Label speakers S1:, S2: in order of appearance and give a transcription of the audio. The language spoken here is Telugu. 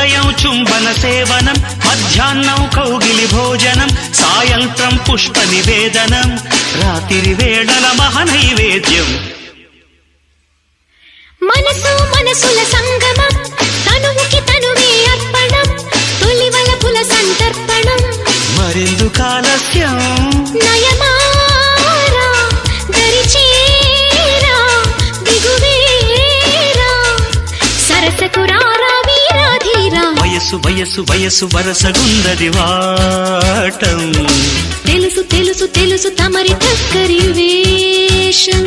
S1: ఉదయం చుంబన సేవనం, మధ్యాహ్నం కౌగిలి భోజనం, సాయంత్రం పుష్ప నివేదనం, రాత్రి వేళల మహనైవేద్యం.
S2: మనసు మనసుల సంగమం, తనువుకి తనువే అర్పణం, తొలివలపుల సంతర్పణం.
S1: మరెందుకు ఆలస్యం?
S2: నయమారా దరిచేరా దిగువేరా, సరసకు రారా వీరాధీరా.
S1: వయసు వయసు వయసు వరసగుందది వాటం,
S2: తెలుసు తెలుసు తెలుసు తమరి చక్కరి వేషం.